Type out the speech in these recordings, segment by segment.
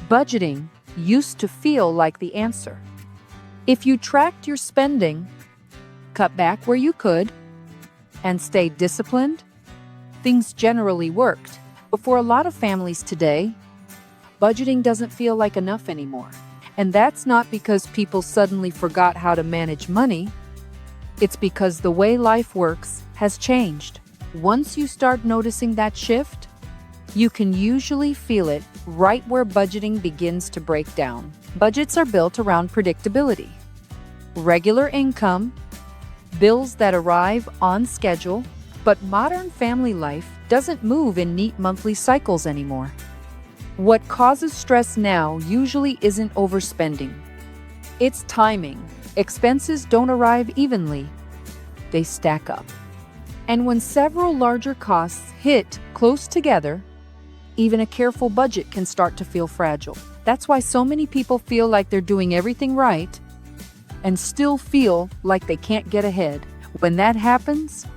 Budgeting used to feel like the answer. If you tracked your spending, cut back where you could, and stayed disciplined, things generally worked. But for a lot of families today, budgeting doesn't feel like enough anymore. And that's not because people suddenly forgot how to manage money. It's because the way life works has changed. Once you start noticing that shift, you can usually feel it right where budgeting begins to break down. Budgets are built around predictability. Regular income, bills that arrive on schedule, but modern family life doesn't move in neat monthly cycles anymore. What causes stress now usually isn't overspending. It's timing. Expenses don't arrive evenly. They stack up. And when several larger costs hit close together, even a careful budget can start to feel fragile. That's why so many people feel like they're doing everything right and still feel like they can't get ahead. When that happens,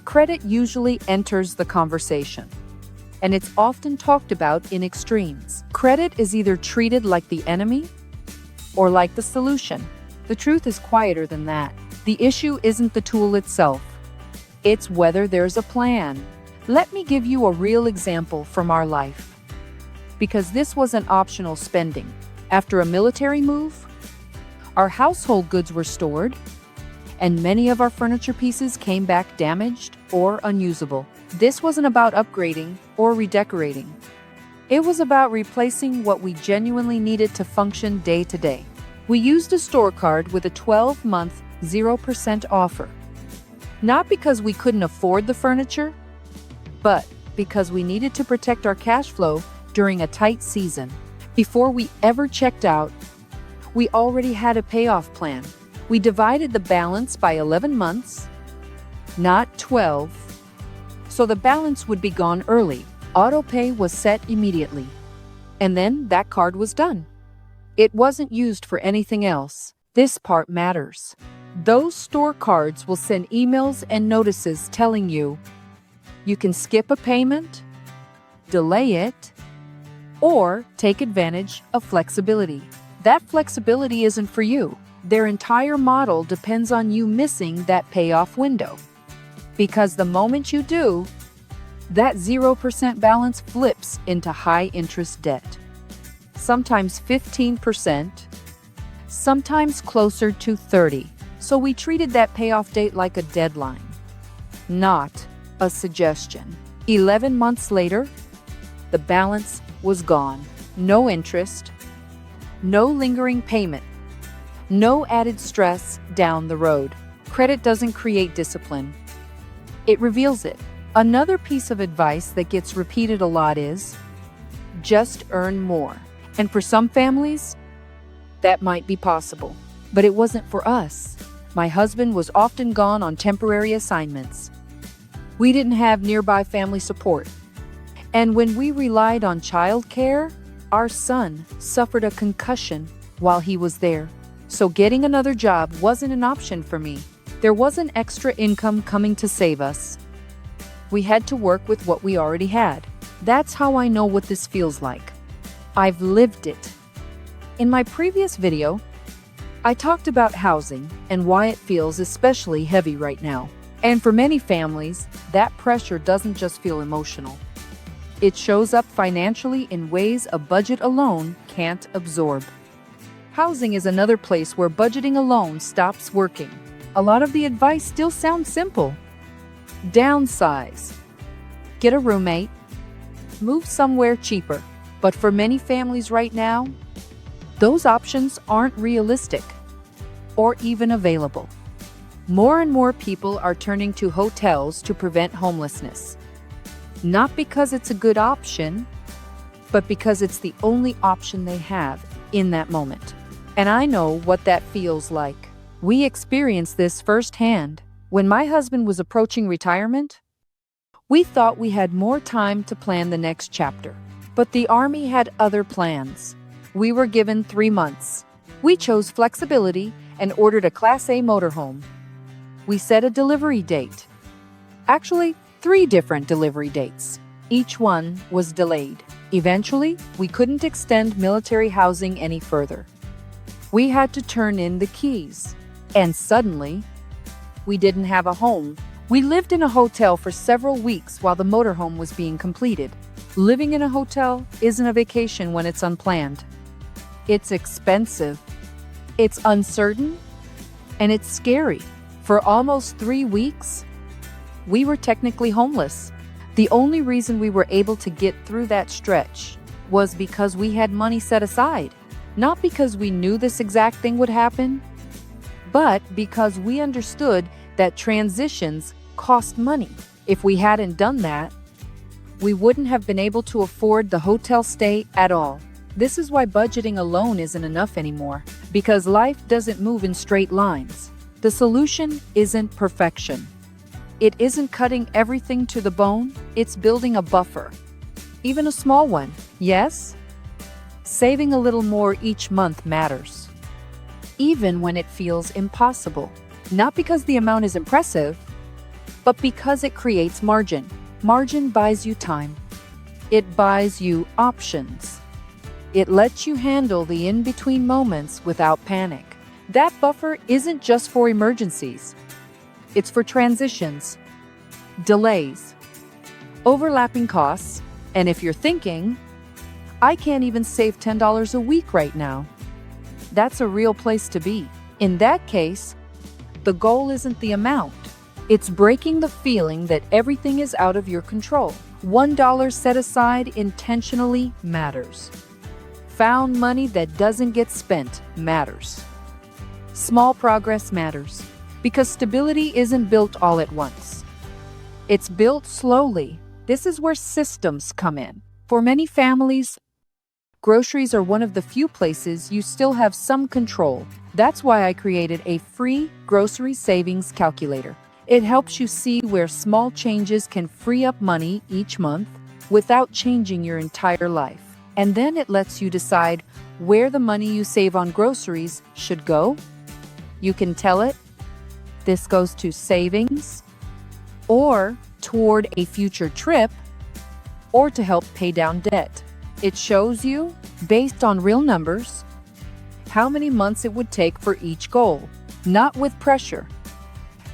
credit usually enters the conversation. And it's often talked about in extremes. Credit is either treated like the enemy or like the solution. The truth is quieter than that. The issue isn't the tool itself. It's whether there's a plan. Let me give you a real example from our life. Because this wasn't optional spending. After a military move, our household goods were stored, and many of our furniture pieces came back damaged or unusable. This wasn't about upgrading or redecorating. It was about replacing what we genuinely needed to function day to day. We used a store card with a 12-month 0% offer. Not because we couldn't afford the furniture, but because we needed to protect our cash flow during a tight season. Before we ever checked out, we already had a payoff plan. We divided the balance by 11 months, not 12, so the balance would be gone early. Auto pay was set immediately, and then that card was done. It wasn't used for anything else. This part matters. Those store cards will send emails and notices telling you you can skip a payment, delay it, or take advantage of flexibility. That flexibility isn't for you. Their entire model depends on you missing that payoff window. Because the moment you do, that 0% balance flips into high-interest debt. Sometimes 15%, sometimes closer to 30%. So we treated that payoff date like a deadline, not a suggestion. 11 months later, the balance was gone. No interest, no lingering payment, no added stress down the road. Credit doesn't create discipline. It reveals it. Another piece of advice that gets repeated a lot is, just earn more. And for some families, that might be possible. But it wasn't for us. My husband was often gone on temporary assignments. We didn't have nearby family support. And when we relied on childcare, our son suffered a concussion while he was there. So getting another job wasn't an option for me. There wasn't extra income coming to save us. We had to work with what we already had. That's how I know what this feels like. I've lived it. In my previous video, I talked about housing and why it feels especially heavy right now. And for many families, that pressure doesn't just feel emotional. It shows up financially in ways a budget alone can't absorb. Housing is another place where budgeting alone stops working. A lot of the advice still sounds simple. Downsize, get a roommate, move somewhere cheaper. But for many families right now, those options aren't realistic or even available. More and more people are turning to hotels to prevent homelessness. Not because it's a good option, but because it's the only option they have in that moment. And I know what that feels like. We experienced this firsthand. When my husband was approaching retirement, we thought we had more time to plan the next chapter. But the Army had other plans. We were given 3 months. We chose flexibility and ordered a Class A motorhome. We set a delivery date. Actually, 3 different delivery dates. Each one was delayed. Eventually, we couldn't extend military housing any further. We had to turn in the keys. And suddenly, we didn't have a home. We lived in a hotel for several weeks while the motorhome was being completed. Living in a hotel isn't a vacation when it's unplanned. It's expensive, it's uncertain, and it's scary. For almost 3 weeks, we were technically homeless. The only reason we were able to get through that stretch was because we had money set aside. Not because we knew this exact thing would happen, but because we understood that transitions cost money. If we hadn't done that, we wouldn't have been able to afford the hotel stay at all. This is why budgeting alone isn't enough anymore, because life doesn't move in straight lines. The solution isn't perfection. It isn't cutting everything to the bone, it's building a buffer. Even a small one, yes? Saving a little more each month matters. Even when it feels impossible. Not because the amount is impressive, but because it creates margin. Margin buys you time. It buys you options. It lets you handle the in-between moments without panic. That buffer isn't just for emergencies. It's for transitions, delays, overlapping costs, and if you're thinking, I can't even save $10 a week right now, that's a real place to be. In that case, the goal isn't the amount. It's breaking the feeling that everything is out of your control. $1 set aside intentionally matters. Found money that doesn't get spent matters. Small progress matters because stability isn't built all at once. It's built slowly. This is where systems come in. For many families, groceries are one of the few places you still have some control. That's why I created a free grocery savings calculator. It helps you see where small changes can free up money each month without changing your entire life. And then it lets you decide where the money you save on groceries should go. You can tell it, this goes to savings, or toward a future trip, or to help pay down debt. It shows you, based on real numbers, how many months it would take for each goal, not with pressure,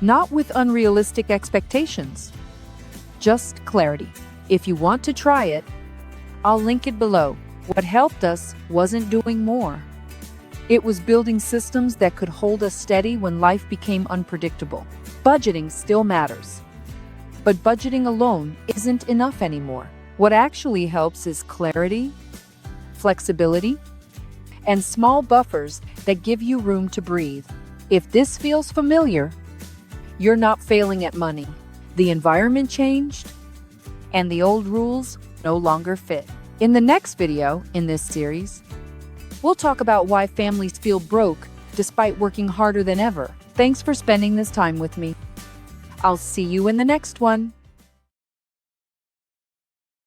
not with unrealistic expectations, just clarity. If you want to try it, I'll link it below. What helped us wasn't doing more. It was building systems that could hold us steady when life became unpredictable. Budgeting still matters, but budgeting alone isn't enough anymore. What actually helps is clarity, flexibility, and small buffers that give you room to breathe. If this feels familiar, you're not failing at money. The environment changed, and the old rules no longer fit. In the next video in this series, we'll talk about why families feel broke despite working harder than ever. Thanks for spending this time with me. I'll see you in the next one.